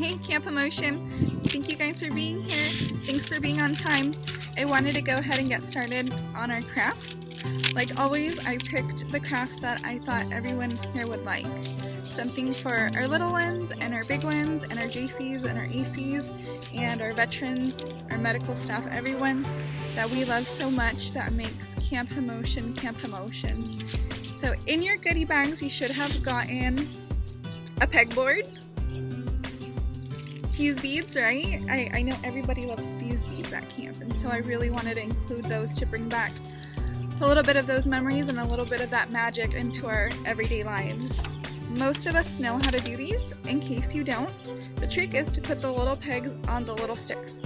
Hey Camp Emotion, thank you guys for being here. Thanks for being on time. I wanted to go ahead and get started on our crafts. Like always, I picked the crafts that I thought everyone here would like. Something for our little ones and our big ones and our JCs and our ACs and our veterans, our medical staff, everyone that we love so much that makes Camp Emotion Camp Emotion. So in your goodie bags, you should have gotten a pegboard, fuse beads, right? I know everybody loves fuse beads at camp, and so I really wanted to include those to bring back a little bit of those memories and a little bit of that magic into our everyday lives. Most of us know how to do these. In case you don't, the trick is to put the little pegs on the little sticks.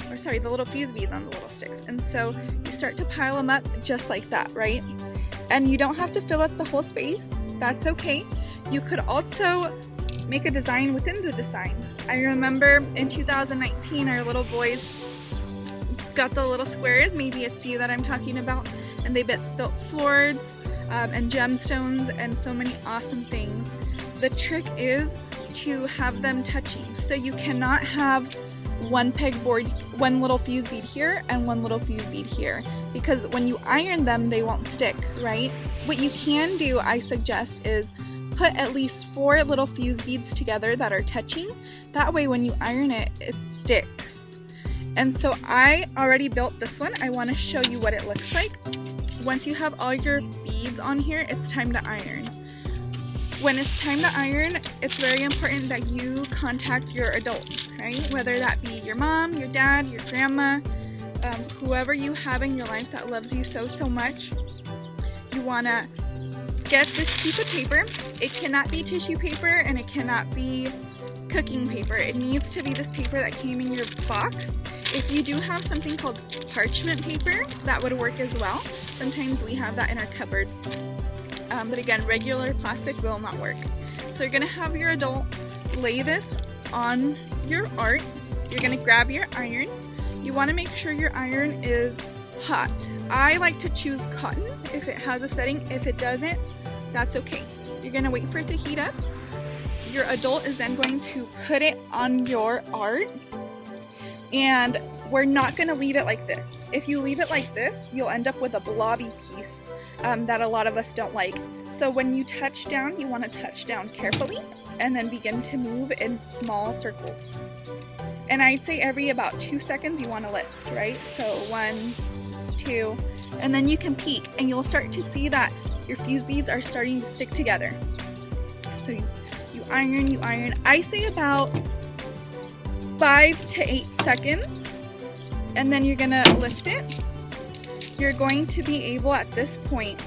Or sorry, the little fuse beads on the little sticks. And so you start to pile them up just like that, right? And you don't have to fill up the whole space. That's okay. You could also make a design within the design. I remember in 2019, our little boys got the little squares, maybe it's you that I'm talking about, and they built swords and gemstones and so many awesome things. The trick is to have them touching. So you cannot have one pegboard, one little fuse bead here and one little fuse bead here, because when you iron them, they won't stick, right? What you can do, I suggest, is put at least 4 little fuse beads together that are touching. That way when you iron it, it sticks. And so I already built this one. I want to show you what it looks like. Once you have all your beads on here, it's time to iron. When it's time to iron, it's very important that you contact your adult, right? Whether that be your mom, your dad, your grandma, whoever you have in your life that loves you so much. You want to get this piece of paper. It cannot be tissue paper and it cannot be cooking paper. It needs to be this paper that came in your box. If you do have something called parchment paper, that would work as well. Sometimes we have that in our cupboards. But again, regular plastic will not work. So you're gonna have your adult lay this on your art. You're gonna grab your iron. You wanna make sure your iron is hot. I like to choose cotton if it has a setting. If it doesn't, that's okay. You're gonna wait for it to heat up. Your adult is then going to put it on your art, and we're not gonna leave it like this. If you leave it like this, you'll end up with a blobby piece that a lot of us don't like. So when you touch down, you wanna touch down carefully and then begin to move in small circles. And I'd say every about 2 seconds you wanna lift, right? So 1, 2, and then you can peek and you'll start to see that your fuse beads are starting to stick together. So you iron. I say about 5 to 8 seconds, and then you're gonna lift it. You're going to be able at this point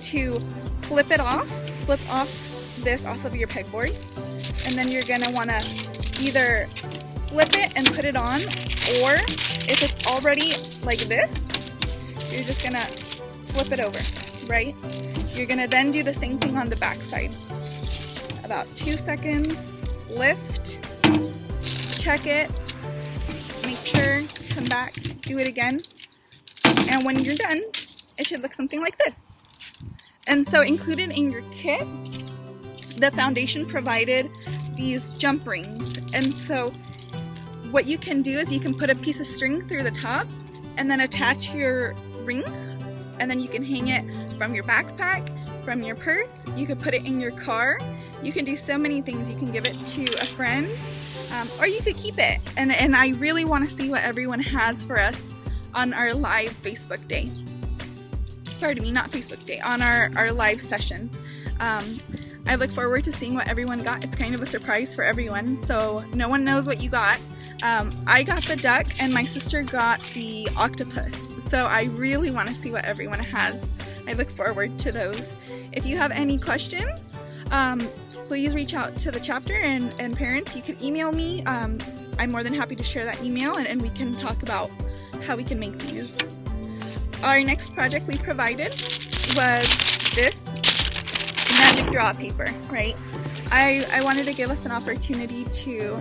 to flip off this off of your pegboard, and then you're gonna wanna either flip it and put it on, or if it's already like this, you're just gonna flip it over, right? You're gonna then do the same thing on the back side. About 2 seconds, lift, check it, make sure, come back, do it again. And when you're done, it should look something like this. And so included in your kit, the foundation provided these jump rings. And so what you can do is you can put a piece of string through the top and then attach your ring, and then you can hang it from your backpack, from your purse. You could put it in your car. You can do so many things. You can give it to a friend, or you could keep it. And I really want to see what everyone has for us on our live Facebook day. Pardon me, not Facebook day, on our live session. I look forward to seeing what everyone got. It's kind of a surprise for everyone, so no one knows what you got. I got the duck and my sister got the octopus. So I really want to see what everyone has. I look forward to those. If you have any questions, please reach out to the chapter and parents. You can email me. I'm more than happy to share that email, and we can talk about how we can make these. Our next project we provided was this magic draw paper, right? I wanted to give us an opportunity to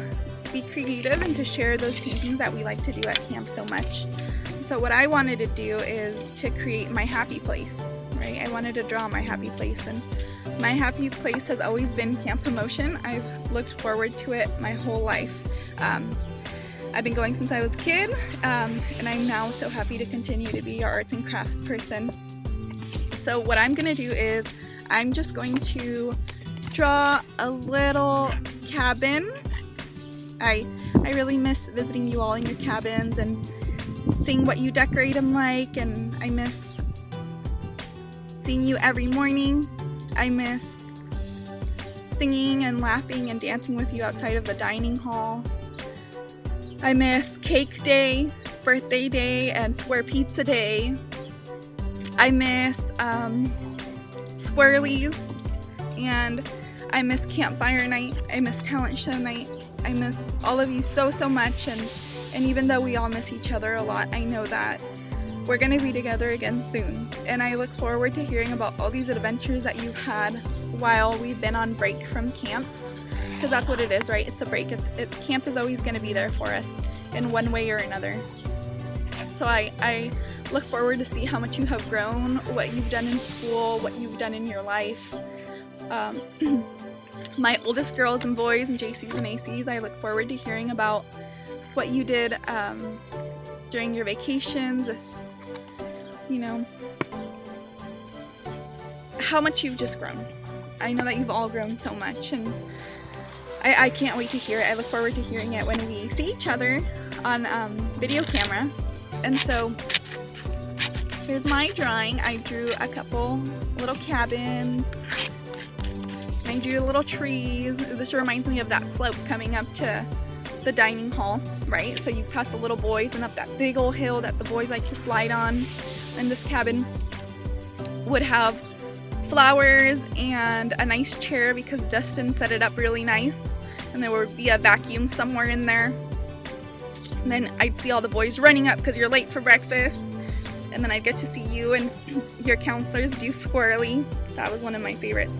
be creative and to share those paintings that we like to do at camp so much. So what I wanted to do is to create my happy place, right? I wanted to draw my happy place, and My happy place has always been Camp Promotion. I've looked forward to it my whole life. I've been going since I was a kid, and I'm now so happy to continue to be your arts and crafts person. So what I'm gonna do is I'm just going to draw a little cabin. I really miss visiting you all in your cabins and seeing what you decorate them like, and I miss seeing you every morning. I miss singing and laughing and dancing with you outside of the dining hall. I miss cake day, birthday day, and square pizza day. I miss swirlies, and I miss campfire night. I miss talent show night. I miss all of you so much, and even though we all miss each other a lot, I know that we're gonna be together again soon. And I look forward to hearing about all these adventures that you've had while we've been on break from camp, because that's what it is, right? It's a break. Camp is always gonna be there for us in one way or another. So I look forward to see how much you have grown, what you've done in school, what you've done in your life. My oldest girls and boys and JCs and ACs, I look forward to hearing about what you did during your vacations, with, you know, how much you've just grown. I know that you've all grown so much, and I can't wait to hear it. I look forward to hearing it when we see each other on video camera. And so here's my drawing. I drew a couple little cabins. I drew little trees. This reminds me of that slope coming up to the dining hall, right? So you pass the little boys and up that big old hill that the boys like to slide on. And this cabin would have flowers and a nice chair because Dustin set it up really nice. And there would be a vacuum somewhere in there. And then I'd see all the boys running up because you're late for breakfast. And then I'd get to see you and your counselors do squirrely. That was one of my favorites.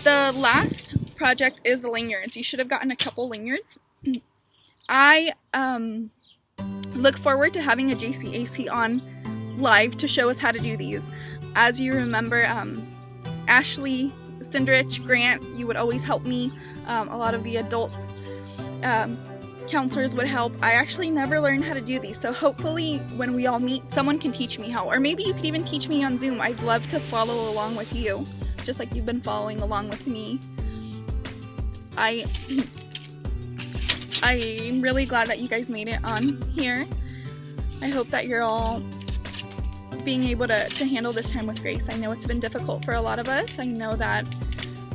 The last project is the lanyards. You should have gotten a couple lanyards. I look forward to having a JCAC on live to show us how to do these. As you remember, Ashley, Cindrich, Grant, you would always help me. A lot of the adults, counselors would help. I actually never learned how to do these, so hopefully when we all meet, someone can teach me how. Or maybe you could even teach me on Zoom. I'd love to follow along with you, just like you've been following along with me. I'm really glad that you guys made it on here. I hope that you're all being able to handle this time with grace. I know it's been difficult for a lot of us. I know that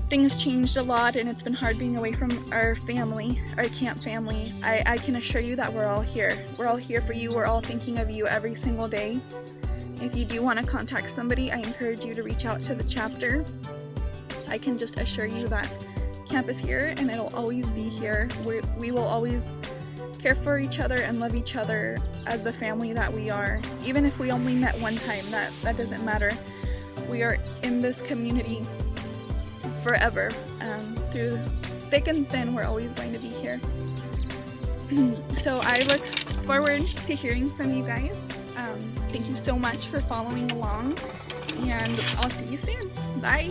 things changed a lot and it's been hard being away from our family, our camp family. I can assure you that we're all here. We're all here for you. We're all thinking of you every single day. If you do want to contact somebody, I encourage you to reach out to the chapter. I can just assure you that camp is here and it'll always be here. We will always care for each other and love each other as the family that we are. Even if we only met one time, that doesn't matter. We are in this community forever. Through thick and thin, we're always going to be here. So I look forward to hearing from you guys. Thank you so much for following along, and I'll see you soon. Bye!